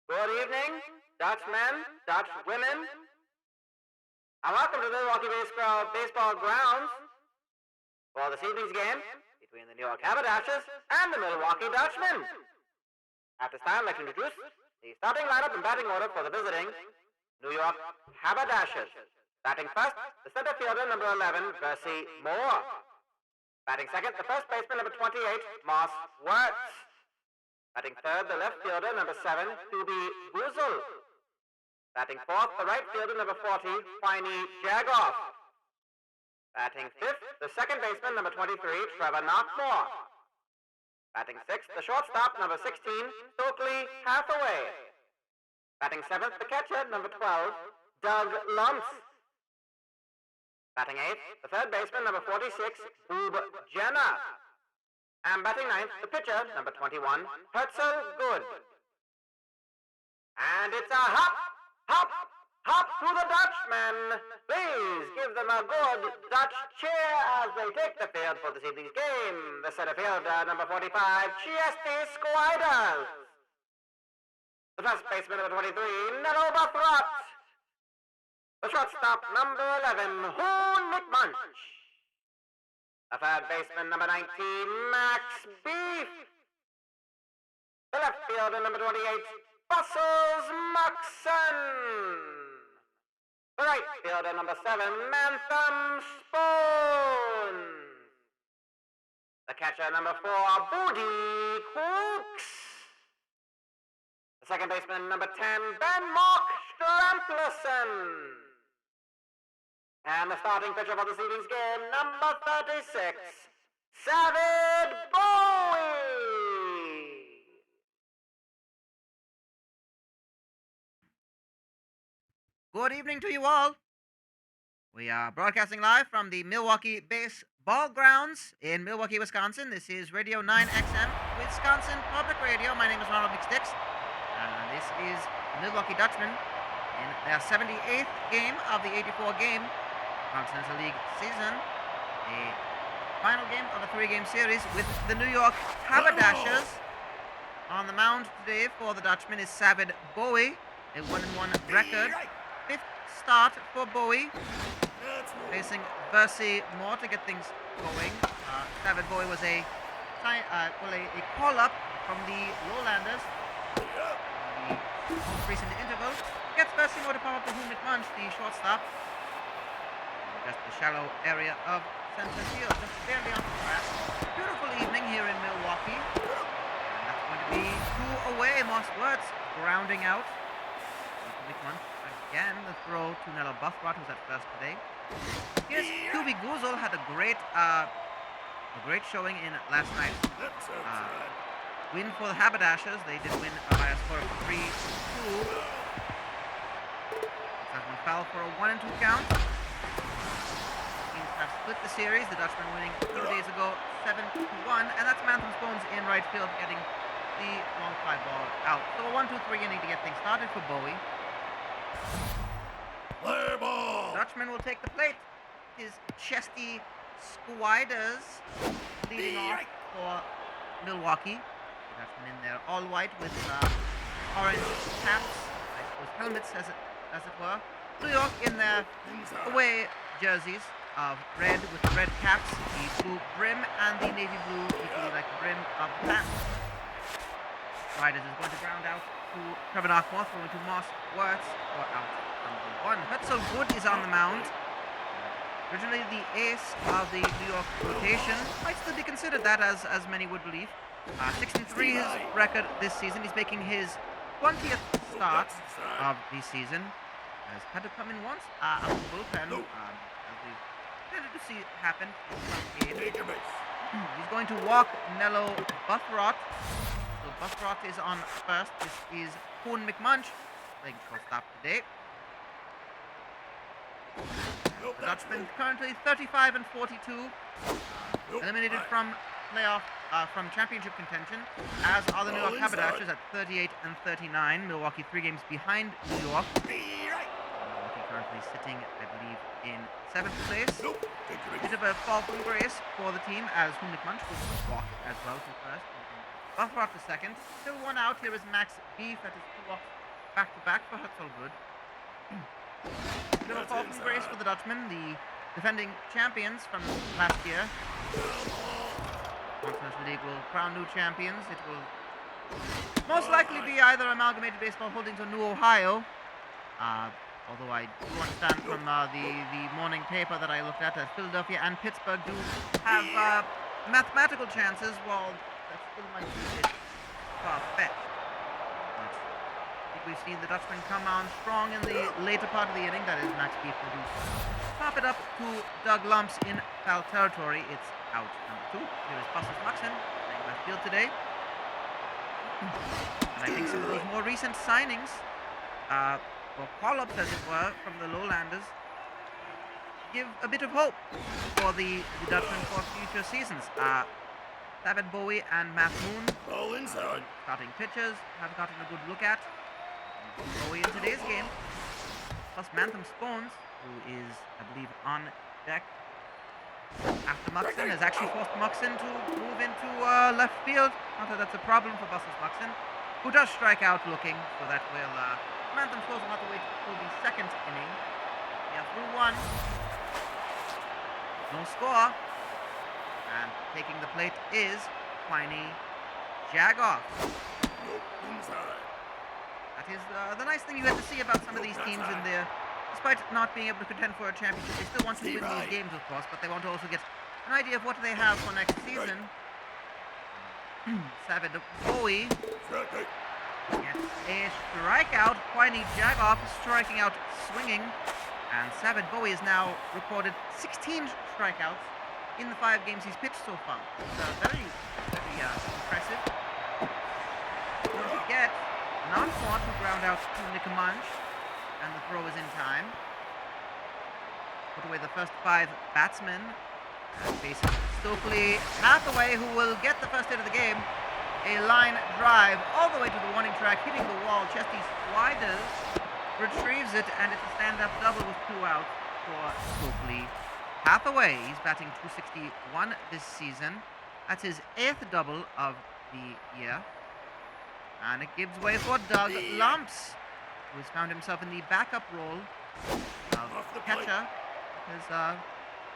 Good evening, Dutchmen, Dutch women, and welcome to the Milwaukee baseball grounds for this evening's game between the New York Haberdashers and the Milwaukee Dutchmen. At this time, I'd like to introduce the starting lineup and batting order for the visiting New York Haberdashers. Batting first, the center fielder, number 11, Versi Moore. Batting second, the first baseman, number 28, Moss Wirtz. Batting third, the left fielder, number 7, Tubi Buzel. Batting fourth, the right fielder, number 40, Finey Jagoff. Batting fifth, the second baseman, number 23, Trevor Knockmore. Batting sixth, the shortstop, number 16, Stokely Hathaway. Batting seventh, the catcher, number 12, Doug Lumps. Batting eighth, the third baseman, number 46, Boob Jenner. And batting ninth, the pitcher, number 21, Herzl Good. And it's a hop, hop, hop to the Dutchmen. Please give them a good Dutch cheer as they take the field for this evening's game. The center fielder, number 45, Chesty Squiders. The first baseman, number 23, Nello Buthrot. The shortstop, number 11, Hoon McMunch. The third baseman, number 19, Max Beef. The left fielder, number 28, Bustles Muxon. The right fielder, number 7, Mantham Spoon. The catcher, number 4, Boody Cooks. The second baseman, number 10, Ben Mock Stramplerson. And the starting pitcher for this evening's game, number 36, Savid Bowie. Good evening to you all. We are broadcasting live from the Milwaukee baseball grounds in Milwaukee, Wisconsin. This is Radio 9XM, Wisconsin Public Radio. My name is Ronald McSticks. This is the Milwaukee Dutchmen in their 78th game of the 84-game Continental League season. A final game of a 3-game series with the New York Haberdashers. On the mound today for the Dutchmen is Savid Bowie, a 1-1 record. Fifth start for Bowie, facing Versi Moore to get things going. Savid Bowie was a call-up from the Lowlanders. The most recent interval gets Versi Moore to power up to Hoon McMunch, the shortstop. Just the shallow area of center field, just barely on the grass. Beautiful evening here in Milwaukee. And that's going to be 2 away. Moss Wirtz grounding out. McMunch again, the throw to Nello Buthrot, who's at first today. Here's Tubi Buzel, had a great showing in last night's win for the Haberdashers. They did win by a score of 3-2. That one foul for a 1-2 count. Have split the series, the Dutchmen winning 2 days ago, 7-1, and that's Mantham Spoons in right field getting the long fly ball out. So a 1-2-3 inning to get things started for Bowie. Play ball! Dutchman will take the plate. His Chesty Squiders leading off for Milwaukee. The Dutchmen in there all white with orange caps, I suppose helmets as it were. New York in their away jerseys of red with the red caps, the blue brim, and the navy blue, equally like the brim of the pants. Riders is going to ground out to Trevor Knockmore, throwing to Moss Wirtz for out number 1. Herzl Good is on the mound. Originally the ace of the New York rotation, might still be considered that as many would believe. 6-3 his record this season. He's making his 20th start of the season. Has had to come in once out of the bullpen, as we've tended to see happen in some games. He's going to walk Nello Buthrot. So Buthrot is on first. This is Hoon McMunch playing shortstop today. The Dutchmen currently 35-42, eliminated from championship contention, as are the New York Haberdashers at 38-39. Milwaukee 3 games behind New York. Milwaukee currently sitting, I believe, in 7th place. Bit of a fall from grace for the team, as Hoon McMunch will walk as well to first. Buff brought to second. Still one out. Here is Max Beef. That is 2 walks back to back for Hurtzel Good. Little fall from grace for the Dutchmen, the defending champions from last year. Continental League will crown new champions. It will most likely be either Amalgamated Baseball Holdings or New Ohio. Although I do understand from the morning paper that I looked at that Philadelphia and Pittsburgh do have mathematical chances. Well, that still might be a bit far-fetched. But I think we've seen the Dutchmen come on strong in the later part of the inning. That is, Max Beef will do pop it up to Doug Lumps in foul territory. It's out number 2. Here is Buster Smuxon playing left field today. And I think some of those more recent signings, or call-ups as it were, from the Lowlanders, give a bit of hope for the Dutchmen for future seasons. David Bowie and Matt Moon, starting pitchers, have gotten a good look at. Bowie in today's game, plus Mantham Spones, who is, I believe, on deck after Muxon, has actually forced Muxon to move into left field. Not that that's a problem for Buster Muxon, who does strike out looking, so that will Mantham Spones will have to wait until the second inning. We are through 1. No score. And taking the plate is Quiney Jagoff. That is the nice thing you get to see about some of these teams in there. Despite not being able to contend for a championship, they still want to win these games, of course, but they want to also get an idea of what they have for next season. David Bowie gets a strikeout. Quiney Jagoff striking out swinging. And David Bowie has now recorded 16 strikeouts in the 5 games he's pitched so far. It's very impressive. Don't forget, not fought to ground out to Nikamanch, and the throw is in time. Put away the first 5 batsmen. And facing Stokely Hathaway, who will get the first hit of the game. A line drive all the way to the warning track, hitting the wall. Chesty Sliders retrieves it, and it's a stand-up double with 2 outs for Stokely Hathaway. He's batting .261 this season. That's his 8th double of the year. And it gives way for Doug Lumps, who has found himself in the backup role of catcher. Has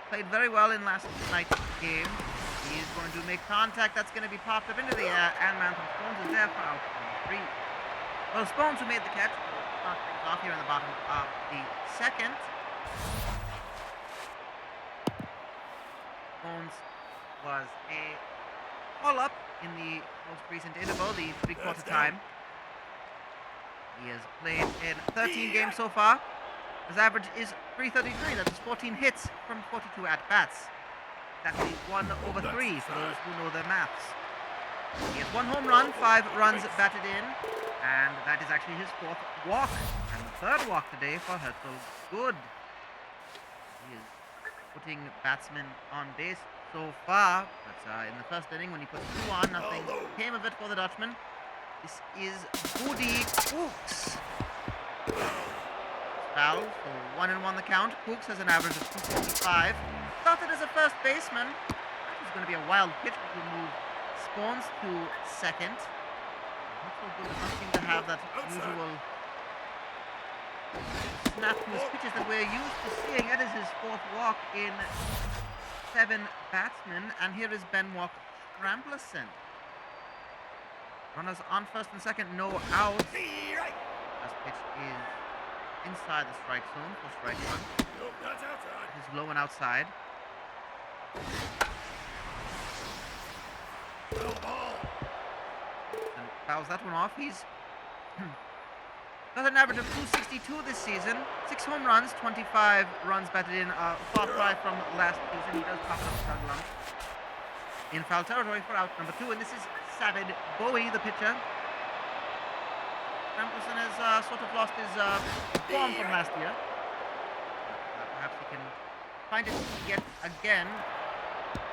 played very well in last night's game. He is going to make contact. That's going to be popped up into the air, and Mantham Spones is there for out number 3. Well, Spones, who made the catch, will start things off here in the bottom of the second. Spones was a call-up in the most recent interval, the 3/4 time. He has played in 13 games so far. His average is .333. That is 14 hits from 42 at-bats. That's the 1/3 for those who know their maths. He has 1 home run, 5 runs batted in, and that is actually his 4th walk, and the 3rd walk today for Hurtzel Good. He is putting batsmen on base so far, but in the first inning when he put 2 on, nothing came of it for the Dutchman. This is Woody Cooks. Foul for 1-1 the count. Cooks has an average of .245. Started as a first baseman. That was going to be a wild pitch, but will move Spones to second. Hurtzel Good does not seem to have that usual snap to his pitches that we're used to seeing. That is his 4th walk in 7 batsmen, and here is Benoit Tramplerson. Runners on first and second, no outs. First pitch is inside the strike zone for strike 1. It is low and outside. And fouls that one off. He's got an average of .262 this season. 6 home runs, 25 runs batted in, far cry from last season. He does pop it up to Doug Lumps in foul territory for out number 2, and this is David Bowie, the pitcher. Tramplerson has sort of lost his form from last year. Perhaps he can find it yet again.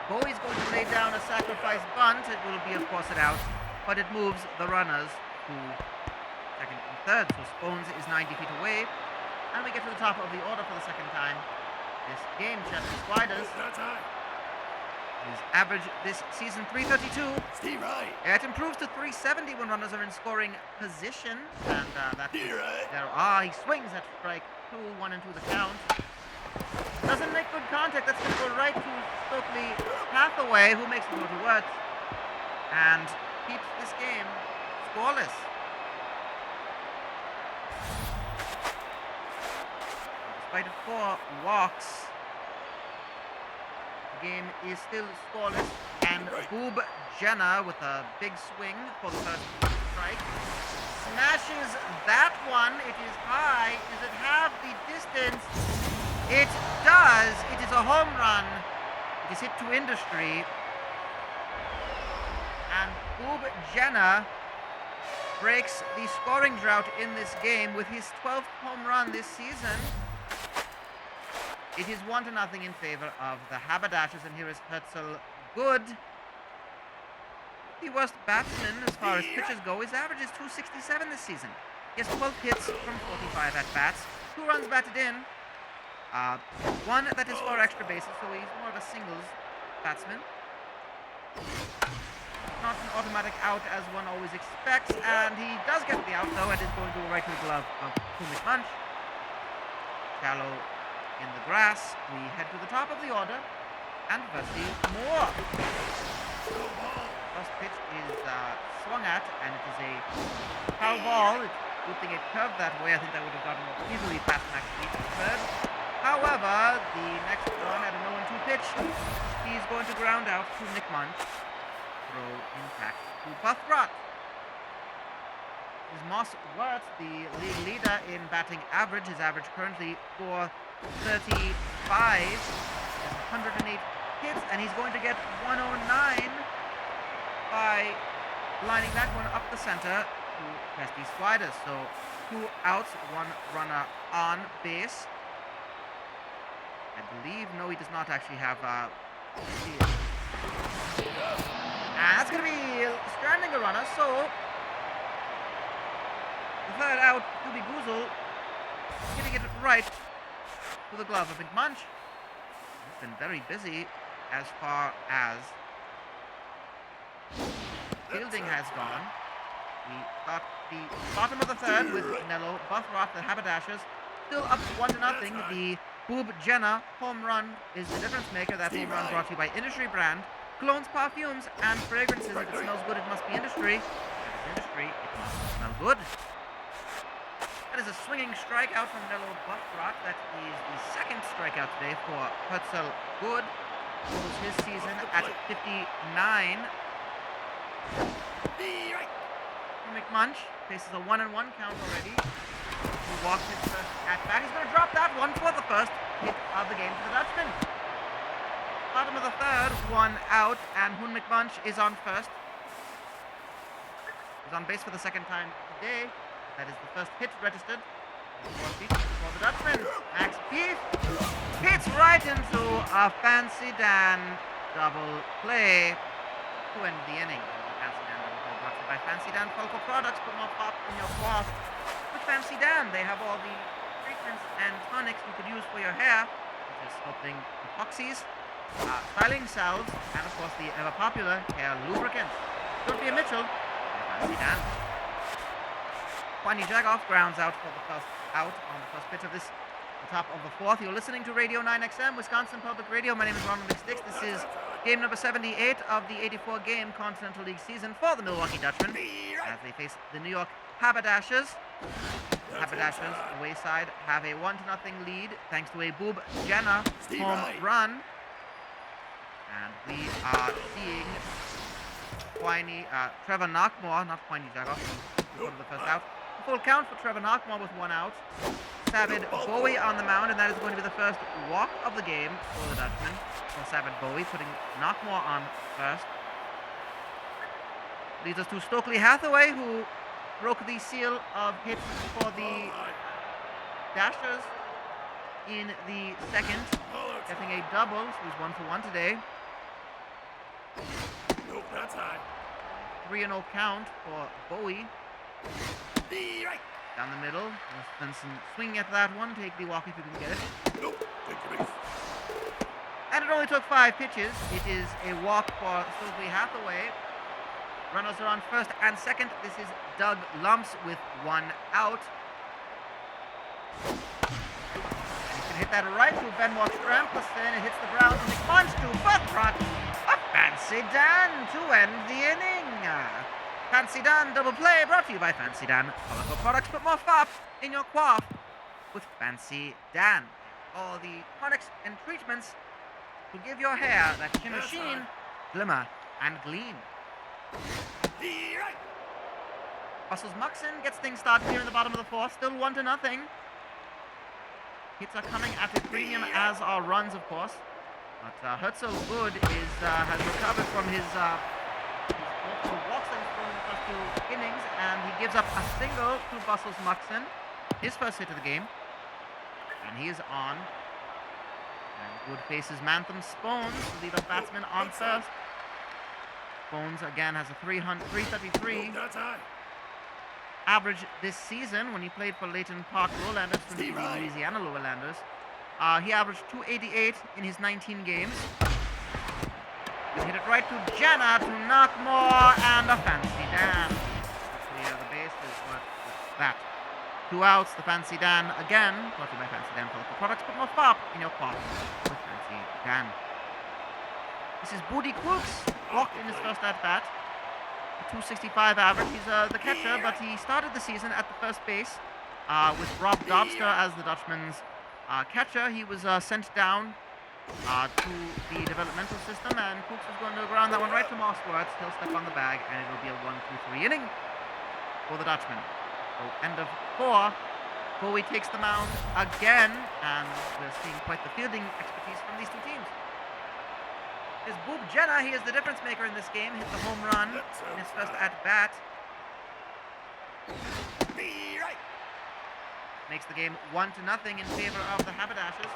Bowie's going to lay down a sacrifice bunt. It will be, of course, an out, but it moves the runners to second and third. So Spones is 90 feet away, and we get to the top of the order for the second time this game. Chester Sliders His average this season, 332. Steve right. It improves to 370 when runners are in scoring position. And that is Right. there. He swings at strike 2, 1 and 2 the count. Doesn't make good contact. That's going to go right to Stokely Hathaway, who makes it go to Wirtz and keeps this game scoreless. Despite 4 walks, the game is still scoreless. And Boob Jenner with a big swing for the first strike. Smashes that one. It is high. Does it have the distance? It does. It is a home run. It is hit to industry. And Boob Jenner breaks the scoring drought in this game with his 12th home run this season. It is 1-0 in favor of the Haberdashers, and here is Herzl Good. The worst batsman as far as pitches go. His average is 267 this season. He has 12 hits from 45 at-bats, 2 runs batted in, 1 that is for extra bases, so he's more of a singles batsman. Not an automatic out as one always expects, and he does get the out though, and is going to go right to the glove of Kumic Munch. Shallow in the grass. We head to the top of the order, and firstly, Moore. First pitch is swung at, and it is a foul ball. It's good thing it curved that way. I think that would have gotten easily past Max Lee to third. However, the next one at a 0-2 pitch, he's going to ground out to Nick Munch. Throw impact to Pathrat. Is Moss Wirtz, the league leader in batting average. His average currently 435. He has 108 hits, and he's going to get 109 by lining that one up the center to Pesky Sliders. So 2 outs, 1 runner on base. I believe, no, he does not actually have and that's going to be stranding a runner, so the third out to be Goozle, getting it right to the glove of McMunch. He's been very busy as far as fielding has gone. We start the bottom of the third with Nello Buffroth, the Haberdashers, still up 1-0. The Boob Jenner home run is the difference maker. That home run brought to you by Industry Brand. Colognes, perfumes, and fragrances. If it smells good, it must be Industry. If it's Industry, it must smell good. That is a swinging strikeout from Nello Buffroth. That is the second strikeout today for Herzl Good. Close his season at 59. McMunch faces a 1-1 count already. He walks his first at bat. He's going to drop that one for the first hit of the game for the Dutchman. Bottom of the third, 1 out, and Hun McMunch is on first. He's on base for the second time today. That is the first hit registered for the Dutchman. Max Beef hits right into a Fancy Dan double play to end the inning. Fancy Dan double play brought to you by Fancy Dan Folco Products. Put more pop in your cloth with Fancy Dan. They have all the treatments and tonics you could use for your hair, such as sculpting epoxies, styling salves, and of course the ever popular hair lubricants. Sophia Mitchell by Fancy Dan. Kwani Jagoff grounds out for the first out on the first pitch of the top of the fourth. You're listening to Radio 9XM, Wisconsin Public Radio. My name is Ronald McSticks. This is game number 78 of the 84-game Continental League season for the Milwaukee Dutchmen as they face the New York Haberdashers. The Haberdashers, away side, have a 1-0 lead thanks to a Boob Jenner home run. And we are seeing Trevor Knockmore, not Kwani Jagoff, before the first out. Full count for Trevor Knockmore with 1 out. Savid Bowie on the mound, and that is going to be the first walk of the game for the Dutchman. For Savid Bowie, putting Knockmore on first. Leads us to Stokely Hathaway, who broke the seal of hits for the Dashers in the second, getting a double, so he's 1 for 1 today. Nope, that's high. 3-0 count for Bowie. Down the middle, Svensson swinging at that one. Take the walk if you can get it. Nope, take your base. And it only took 5 pitches. It is a walk for Sylvie Hathaway. Runners are on first and second. This is Doug Lumps with 1 out. And he can hit that right to Benoit Stramperson. It hits the ground and it punch to Buttrat. A Fancy Dan to end the inning. Fancy Dan double play brought to you by Fancy Dan. Colorful products put more fop in your quaff with Fancy Dan. All the products and treatments to give your hair that shimmer sheen, glimmer, and gleam. Bustles Muxon gets things started here in the bottom of the 4th, still 1-0. Hits are coming at a premium, as are runs, of course. But Herzl Good has recovered from his multiple walks that he's thrown in the first 2 innings, and he gives up a single to Bustles Muxon, his first hit of the game. And he is on. And Good faces Mantham Spones, the leadoff batsman, on first. Spones again has a 333 average this season when he played for Leighton Park Lowlanders from the Louisiana Lowlanders. He averaged 288 in his 19 games. He hit it right to Jenna to knock more, and a Fancy Dan. Clear the bases, but that. 2 outs, the Fancy Dan again, brought to you by Fancy Dan Colorful Products, put more fop in your quaff with Fancy Dan. This is Booty Crooks, walked in his first at-bat, a 265 average. He's the catcher, but he started the season at the first base with Rob Dobster as the Dutchman's catcher. He was sent down to the developmental system, and Crooks is going to ground that one right to Mossworth. He'll step on the bag, and it will be a 1-2-3 inning for the Dutchman. So end of 4. Bowie takes the mound again, and we're seeing quite the fielding expertise from these 2 teams. Here's Boob Jenna. He is the difference maker in this game. Hit the home run in his first at-bat. Makes the game 1-0 in favor of the Haberdashers.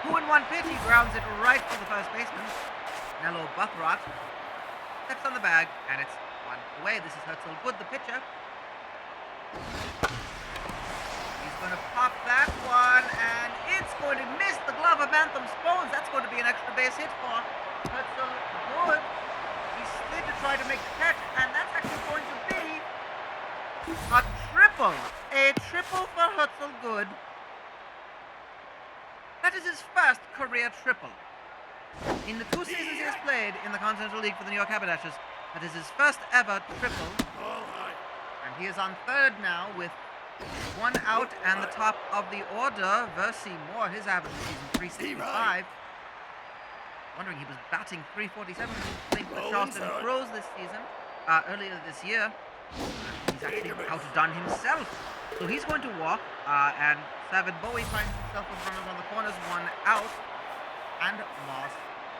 Two in 1 pitch. He grounds it right to the first baseman. Nello Buttrat steps on the bag, and it's 1 away. This is Herzl Good, the pitcher. He's going to pop that one, and it's going to miss the glove of Mantham Spones. That's going to be an extra base hit for Herzl Good. He slid to try to make the catch, and that's actually going to be a triple. A triple for Herzl Good. That is his first career triple. In the 2 seasons he has played in the Continental League for the New York Haberdashers, that is his first ever triple. And he is on third now with 1 out and the top of the order. Versi Moore, his average this season, 365. Wondering he was batting 347 playing for the Charleston Crows this season, earlier this year. He's actually outdone himself. So he's going to walk, and Savin Bowie finds himself with runners on the corners, 1 out. And Moss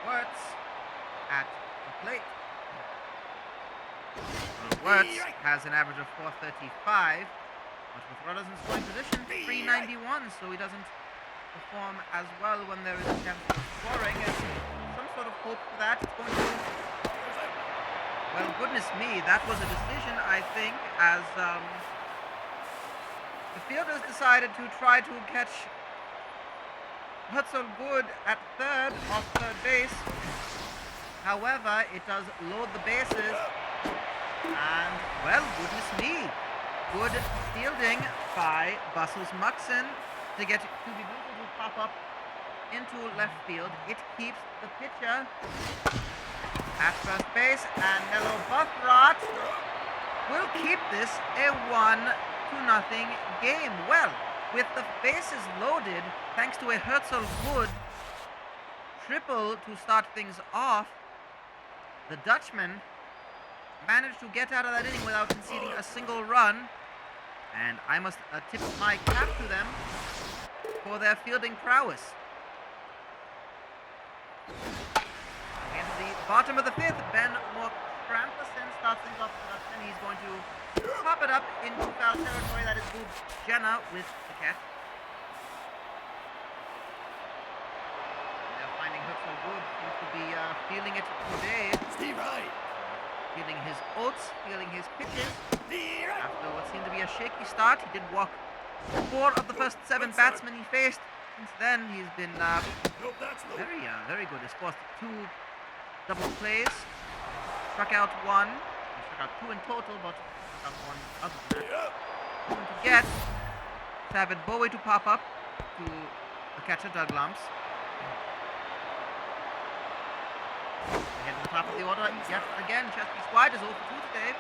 Wirtz at the plate. Well, Wirtz has an average of 435, but with runners in scoring position, 391, so he doesn't perform as well when there is a chance of scoring. And some sort of hope for that. It's going to... Well, goodness me, that was a decision, I think, as the fielders decided to try to catch Herzl Good at third, off third base. However, it does load the bases. And, well, goodness me. Good fielding by Bustles Muxon to get Kubi Buzel to pop up into left field. It keeps the pitcher at first base, and Nello Buttrat will keep this a 1-0 game. Well, with the bases loaded, thanks to a Herzl Good triple to start things off, the Dutchmen managed to get out of that inning without conceding a single run, and I must tip my cap to them for their fielding prowess. Into the bottom of the 5th, Ben Stramperson starts things off for the Dutchmen. He's going to pop it up into foul territory. That is Boob Jenna with the catch. And they're finding Herzl Good seems to be feeling it today. Steve Wright. feeling his oats, feeling his pitches. After what seemed to be a shaky start, he did walk 4 of the first 7 batsmen he faced. Since then, he's been very good. He's forced 2 double plays, struck out 1. He struck out 2 in total, but struck out 1 other than that. Going to get David Bowie to pop up to the catcher, Doug Lumps. Ahead to the top of the order yet again. Chesty Squide is 0 for 2 today.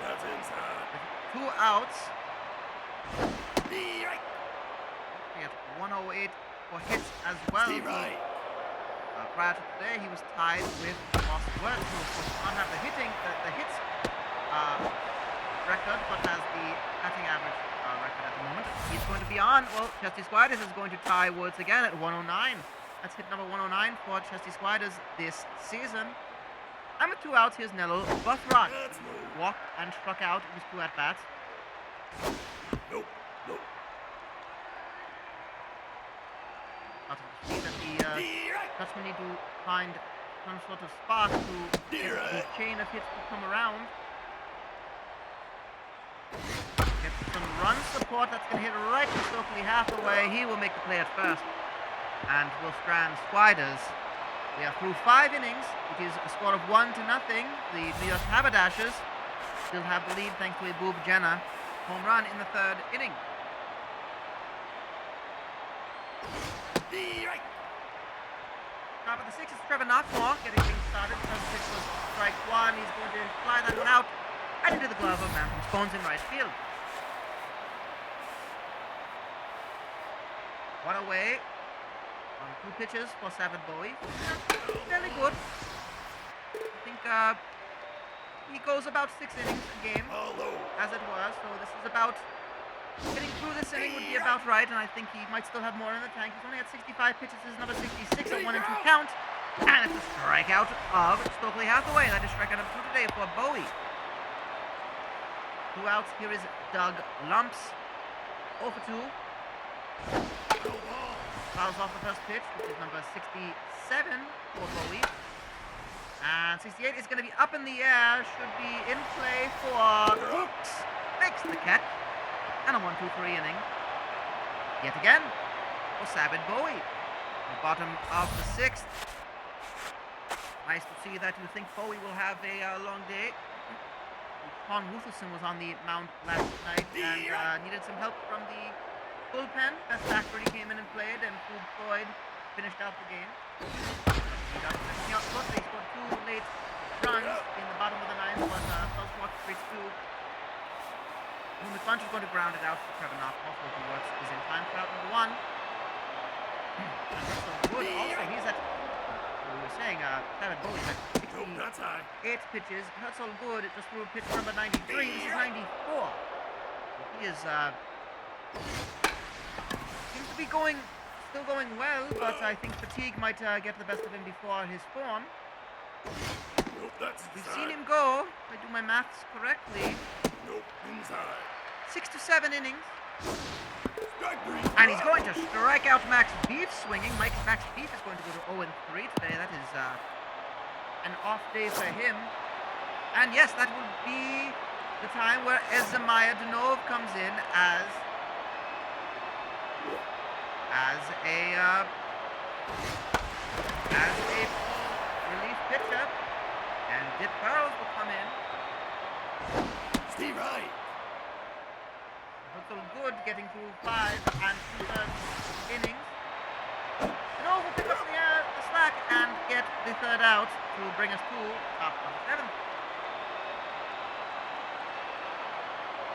That's inside. 2 outs. He had 108 for hits as well. Prior to today, he was tied with Ross Worth, who of course does not have the hits record, but has the batting average record at the moment. He's going to be on. Well, Chesty Squiders is going to tie Woods again at 109. That's hit number 109 for Chesty Squiders this season. And with 2 outs, here's Nello Buffrod. Walked and struck out with 2 at-bats. Nope. Out of the see that the Dutchmen need to find some sort of spark to get the chain of hits to come around. Get some run support. That's going to hit right to Stokely Hathaway. He will make the play at first. And will strand Squiders. We are through 5 innings. It is a score of 1-0. The New York Haberdashers still have the lead thanks to a Boob Jenner home run in the 3rd inning. Top of the 6th is Trevor Knockmore getting things started. First pitch was strike 1. He's going to fly that one out and into the glove of Malcolm Spones in right field. One away on 2 pitches for Savin Bowie. Fairly good. I think he goes about 6 innings a game as it was. So this is about getting through this inning would be about right, and I think he might still have more in the tank. He's only had 65 pitches. This is number 66 at 1-2 count. And it's a strikeout of Stokely Hathaway. That is strikeout number 2 today for Bowie. 2 outs. Here is Doug Lumps. 0 for 2. Fouls off the first pitch, which is number 67 for Bowie. And 68 is going to be up in the air. Should be in play for Hooks. Makes the catch. And a 1-2-3 inning. Yet again for Sabin Bowie. The bottom of the 6th. Nice to see that. You think Bowie will have a long day. Con Rutherson was on the mound last night and needed some help from the bullpen. Beth Thackeray came in and played, and Foob Floyd finished out the game. He got finishing out close. They scored 2 late runs in the bottom of the 9th, but South Walk Street 2. McClunch is going to ground it out for Trevor Knockmore. He works is in time for out number 1. And so good. Also, he's at, we were saying, Savin Bowie's at 68 pitches. That's all good. It just threw pitch number 93. This is 94. He is, seems to be still going well, but I think fatigue might get the best of him before his form. We've seen him go, if I do my maths correctly, 6 to 7 innings. And he's going to strike out Max Beef swinging. Max Beef is going to go to 0-3 today. That is an off day for him. And yes, that will be the time where Ezemiah Denov comes in as a relief pitcher. And Dip Burrows will come in. Steve Wright. So good getting through 5 and 2/3 innings. Denov will pick up the slack and get the 3rd out to bring us to top of the 7th.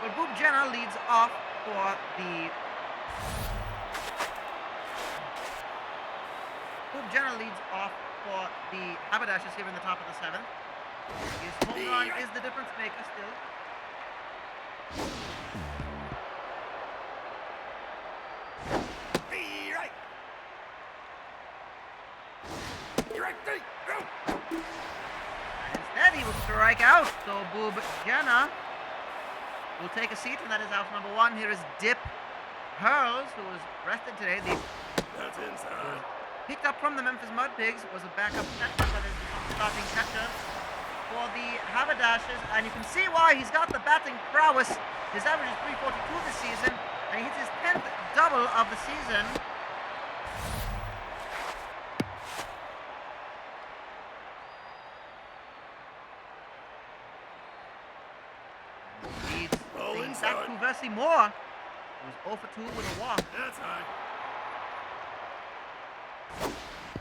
Well, Boob Jenner leads off for the Haberdashers here in the top of the 7th. His home run is the difference maker still. And instead he will strike out. So Boob Jenner will take a seat, and that is out number 1. Here is Dip Hurls, who was rested today. That's inside. Picked up from the Memphis Mud Pigs, was a backup catcher, but is the starting catcher for the Haberdashers, and you can see why. He's got the batting prowess. His average is 342 this season, and he hits his 10th double of the season. Leads things back to Versi Moore, who was 0 for 2 with a walk. That's high.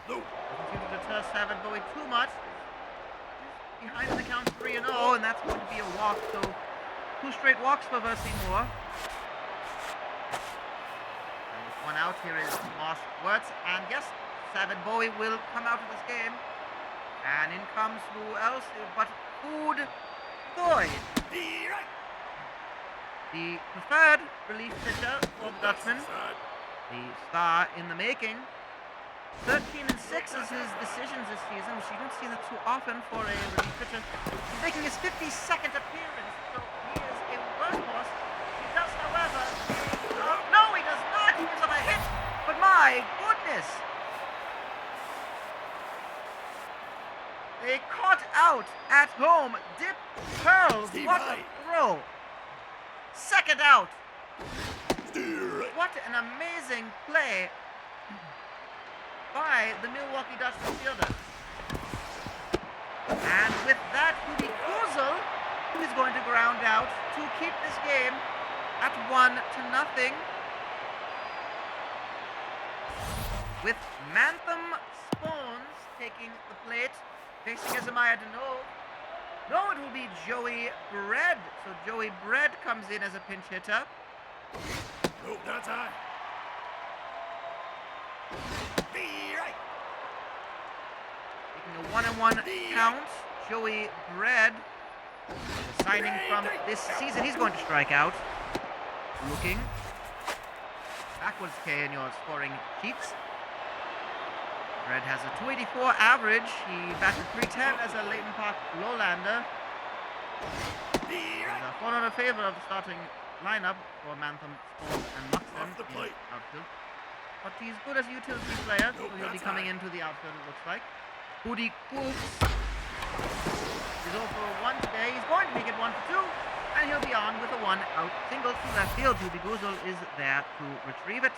No. Doesn't seem to deter Savin Bowie too much. He's behind in the count 3-0, and that's going to be a walk. So 2 straight walks for Versi Moore. And with 1 out, here is Moss Wirtz. And yes, Savin Bowie will come out of this game. And in comes who else but Food Boyd, the preferred relief pitcher for the Dutchmen. The star in the making. 13 and 6 is his decisions this season, which you don't see that too often for a relief pitcher. He's making his 52nd appearance, so he is a workhorse. He does, however, no, he does not. He gives up a hit, but my goodness. They caught out at home. Dip Pearls, what a throw. Second out. What an amazing play by the Milwaukee Dutchmen fielder. And with that, Hudi Kuzel is going to ground out to keep this game at 1-0. With Mantham Spoons taking the plate, facing Azamiah Denove. No, it will be Joey Bread. So Joey Bread comes in as a pinch hitter. No, that's high. Taking a 1-1 count. Joey Bread, the signing from this season. He's going to strike out. Looking. Backwards K in your scoring sheets. Bread has a 284 average. He batted 310 as a Leighton Park lowlander. He's a 4 in favor of the starting lineup for Mantham, Spoons, and Muxton Off the in plate. outfield. But he's good as a utility player, so he'll be coming into the outfield, it looks like. Hudi Coops is 0 for 1 today. He's going to make it 1 for 2, and he'll be on with a 1-out single to left field. Hudi Guzel is there to retrieve it.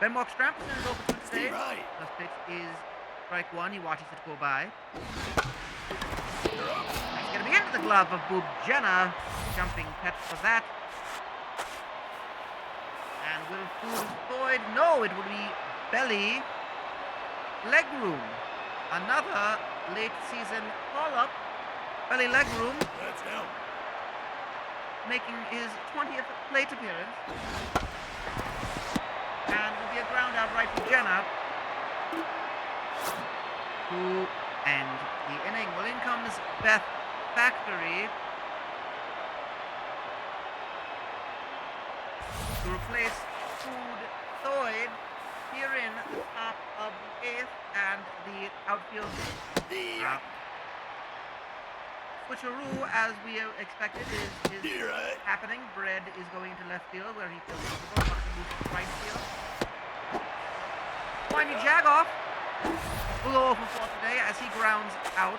Ben Walk-Strampson is 0 for 2 today. First pitch is strike 1. He watches it go by. It's going to be into the glove of Boob Jenner. Jumping catch for that. And will Food Boyd? No, it will be Belly Legroom. Another late season call-up. Belly Legroom That's down. making his 20th plate appearance. And will be a ground out right for Jenner to end the inning. Well, in comes Beth Factory to replace Food Thoyd here in the top of the 8th, and the outfield switcheroo, as we expected, is happening. Bread is going to left field where he feels comfortable. Muxton moves to right field. Winey Jagoff will go 0 for 4 today as he grounds out.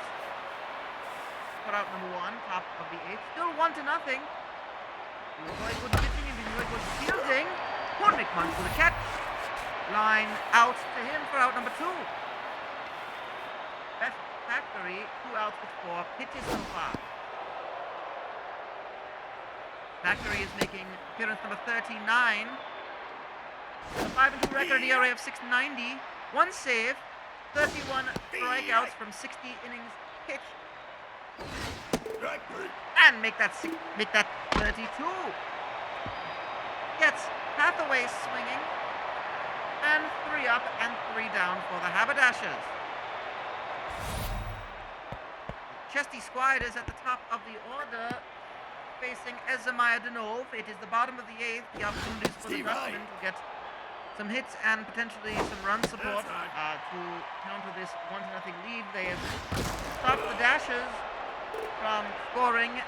Put out number 1, top of the 8th. Still 1-0. You enjoy good pitching, you enjoy good fielding. Cornick punch with a catch. Line out to him for out number 2. Beth Factory, 2 outs with 4 pitches so far. Factory is making appearance number 39. A 5-2 record, ERA of 6.90. 1 save, 31 strikeouts from 60 innings pitched. And make that 32. Gets Hathaway swinging. And 3 up and 3 down for the Haberdashers. Chesty Squide is at the top of the order, facing Azamiah Denove. It is the bottom of the 8th. The opportunities for the Dutchmen to get some hits and potentially some run support to counter this 1-0 lead. They have stopped the Dashers from scoring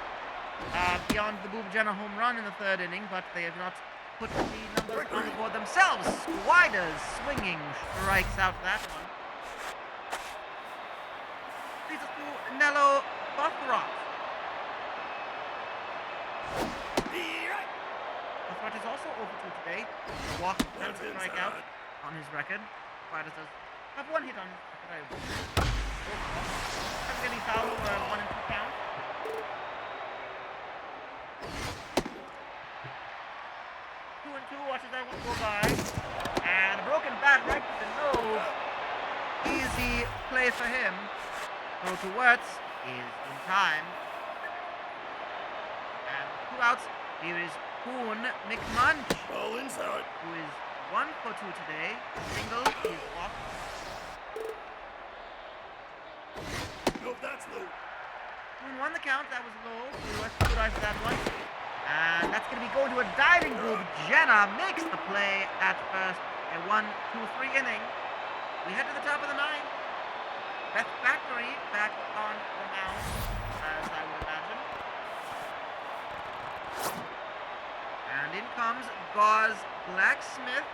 beyond the Boob Jenner home run in the 3rd inning, but they have not put the numbers on the board themselves. Squiders swinging strikes out that one. Leads us to Nello Bothrock. Bothrock is also over 2 today. A walk and a strikeout on his record. Spiders does have 1 hit on his record. Hasn't getting fouled for a 1 and 2 count. 2 and 2, watches that one go by. And a broken bat right to the nose. Easy play for him. Throw to Wirtz is in time. And 2 outs. Here is Poon McMunch, Ball inside. who is 1 for 2 today. Single is off. No, that's low. Poon won the count. That was low. So let's good eye for that one. And that's going to be going to a diving move. Jenna makes the play at first. A 1-2-3 inning. We head to the top of the 9th. Beth Factory back on the mound, as I would imagine. And in comes Gauze Blacksmith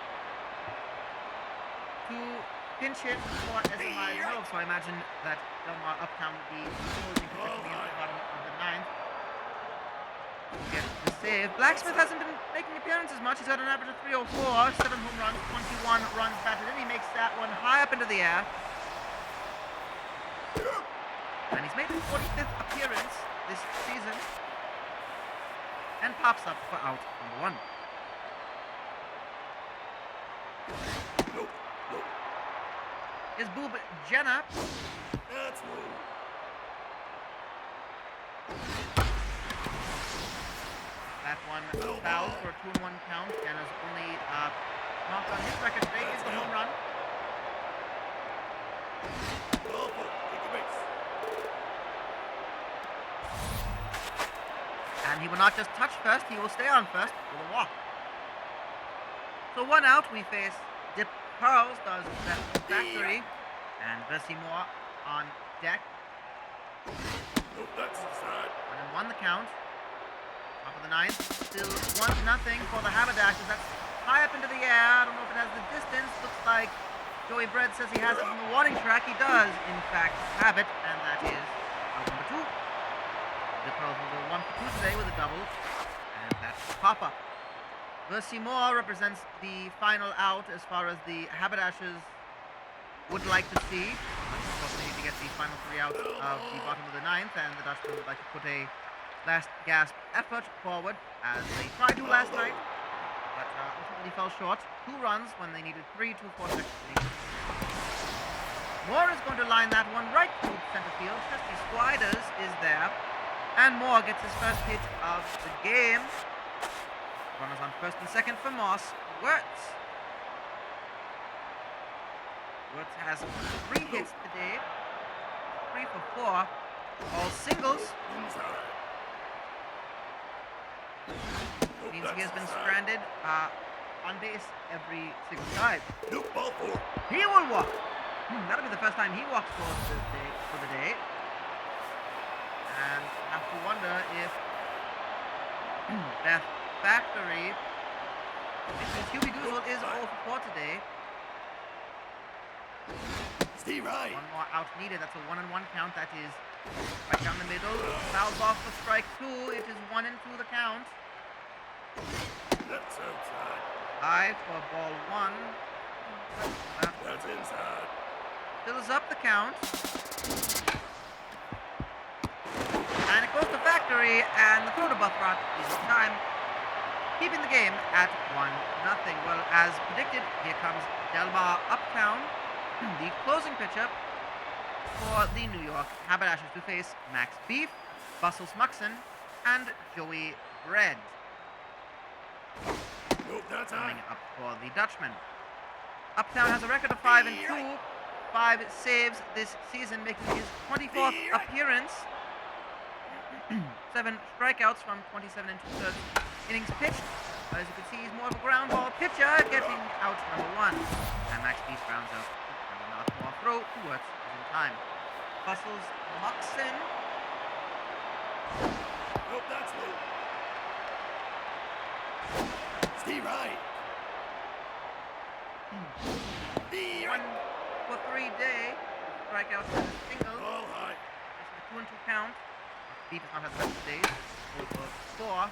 to pinch hit for SMI Milk. So I imagine that Delmar Uptown would be closing for coming in at the bottom of the 9th. Get the save. Blacksmith hasn't been making appearances much. He's had an average of 304, 7 home runs, 21 runs batted in. He makes that one high up into the air. And he's made his 45th appearance this season. And pops up for out number 1. No, no. Is Boob Jenna. That's low. That one foul for a 2-1 count. Jenna's only knock on his record today is the home run. Ball four. Take the base. And he will not just touch first, he will stay on first with a walk. So 1 out, we face Dip Pearls, does that Factory, and Bessie Moore on deck. No, that's inside. 1-1 the count. Top of the 9th, still 1-0 for the Haberdashers. That's high up into the air. I don't know if it has the distance. Looks like Joey Bread says he has it from the warning track. He does, in fact, have it, and that is number 2. The Pearls will go 1 for 2 today with a double, and that's the pop-up. Mercy Moore represents the final out as far as the Haberdashers would like to see. Of course, they need to get the final 3 outs of the bottom of the 9th, and the Dutchmen would like to put a last gasp effort forward as they tried to last night, but ultimately fell short. 2 runs when they needed 3 to force extra. Moore is going to line that one right to center field. Chesty Squiders is there, and Moore gets his first hit of the game. Runners on first and second for Moss. Wirtz. Wirtz has 3 hits today. 3 for 4. All singles. Inside. Means he has been stranded on base every single time. No, ball four. He will walk. That'll be the first time he walks for the day. And I have to wonder if Beth Factory, which means Huey Doozle is 0 for 4 today. Steve right. 1 more out needed. That's a 1-1 count. That is right down the middle. Fouls off for strike 2. It is 1-2 the count. That's outside. High for ball 1. That's inside. Fills up the count. And it goes to Factory, and the throw to Buffrot is in time, keeping the game at 1-0. Well, as predicted, here comes Delmar Uptown, the closing pitcher for the New York Haberdashers to face Max Beef, Bustles Muxon, and Joey Bread. No, that's Coming high. up for the Dutchmen. Uptown has a record of 5-2, 5 saves this season, making his 24th appearance. 7 strikeouts from 27 2/3 innings pitched. As you can see, he's more of a ground ball pitcher, getting out number 1. And Max Beef rounds up another more throw to Wirtz is in time. Bustles Muxon. No, that's low. Steve right. 1 for 3 day. strikeouts and a single. Ball high. It's a 2-2 count. Beat has not had the best of days. Over 4.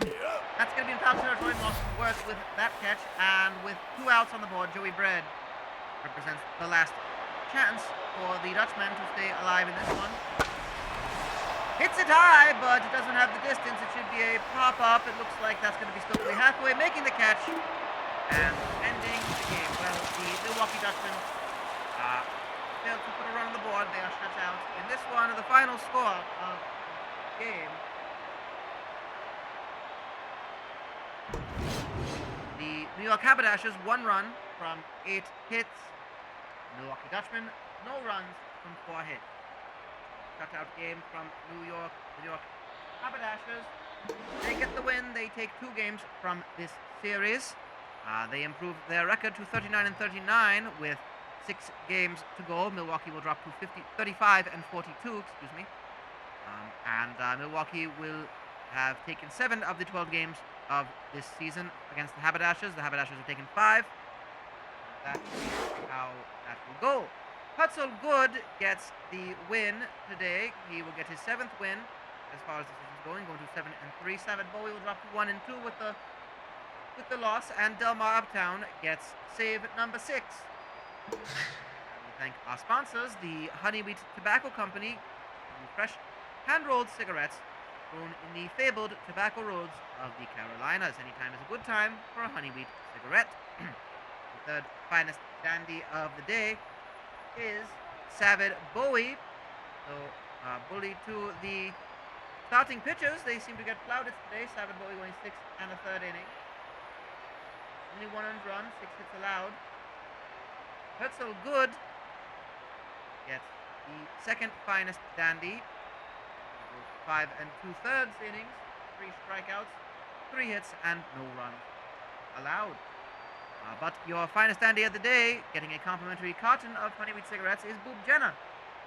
Yeah. That's going to be in foul territory. Lawson works with that catch, and with 2 outs on the board, Joey Bread represents the last chance for the Dutchman to stay alive in this one. Hits it high, but it doesn't have the distance. It should be a pop-up. It looks like that's going to be Stokely halfway, making the catch and ending the game. Well, the Milwaukee Dutchmen failed to put a run on the board. They are shut out in this one. The final score of the game. The New York Haberdashers 1 run from 8 hits. Milwaukee Dutchmen no runs from 4 hits. Shutout game from New York. The New York Haberdashers. They get the win. They take 2 games from this series. They improve their record to 39-39 with 6 games to go. Milwaukee will drop to 35-42. Excuse me. And Milwaukee will have taken 7 of the 12 games of this season against the Haberdashers. The Haberdashers have taken 5. That's how that will go. Hutzel Good gets the win today. He will get his 7th win as far as the season's going to 7-3. Savage Bowie will drop to 1-2 with the loss, and Delmar Uptown gets save number 6. We thank our sponsors, the Honey Wheat Tobacco Company, fresh hand-rolled cigarettes grown in the fabled tobacco roads of the Carolinas. Any time is a good time for a honey wheat cigarette. The third finest dandy of the day is Savage Bowie. So, bully to the starting pitchers. They seem to get plaudits today. Savage Bowie going 6 1/3 inning. Only 1 earned run, 6 hits allowed. Hutzel Good gets the second finest dandy. 5 2/3 innings, 3 strikeouts, 3 hits, and no runs allowed. But your finest dandy of the day, getting a complimentary carton of honey wheat cigarettes, is Boob Jenner,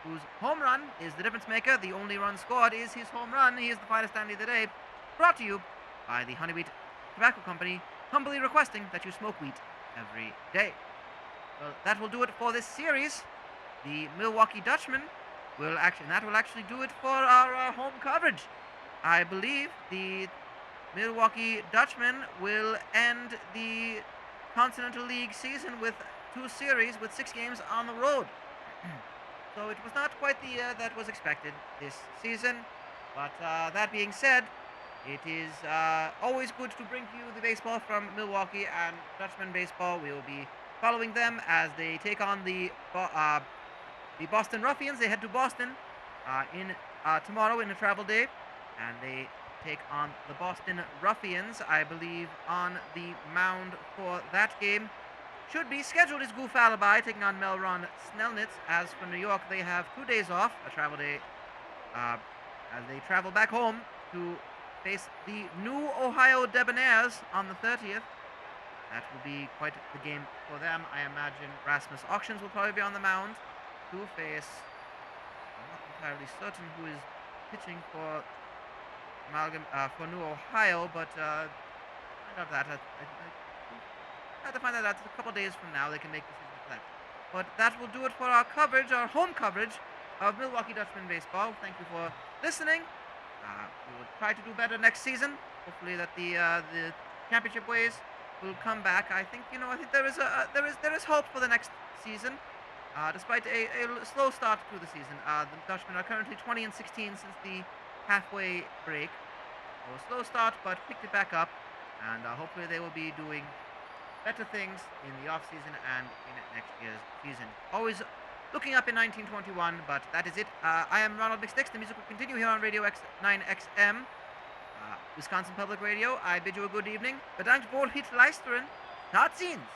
whose home run is the difference maker. The only run scored is his home run. He is the finest dandy of the day, brought to you by the Honey Wheat Tobacco Company, humbly requesting that you smoke wheat every day. Well, that will do it for this series. The Milwaukee Dutchmen will actually do it for our home coverage. I believe the Milwaukee Dutchmen will end the Continental League season with 2 series with 6 games on the road. So it was not quite the year that was expected this season. But that being said, it is always good to bring to you the baseball from Milwaukee and Dutchman baseball. We will be following them as they take on the Boston Ruffians. They head to Boston tomorrow in a travel day, and they take on the Boston Ruffians. I believe on the mound for that game should be scheduled is Goof Alibi taking on Melron Snellnitz. As for New York, they have 2 days off, a travel day, as they travel back home to face the New Ohio Debonaires on the 30th. That will be quite the game for them. I imagine Rasmus Auctions will probably be on the mound to face, I'm not entirely certain who is pitching for New Ohio, but find out that. I have to find that out a couple days from now. They can make decisions for that. But that will do it for our coverage, our home coverage of Milwaukee Dutchman baseball. Thank you for listening. We will try to do better next season. Hopefully that the championship ways will come back. I think there is hope for the next season. Despite a slow start to the season, the Dutchmen are currently 20-16 since the halfway break. So a slow start, but picked it back up, and hopefully they will be doing better things in the off season and in next year's season. Always looking up in 1921, but that is it. I am Ronald McSticks. The music will continue here on Radio 9XM, Wisconsin Public Radio. I bid you a good evening. Bedankt voor het luisteren. Tot ziens.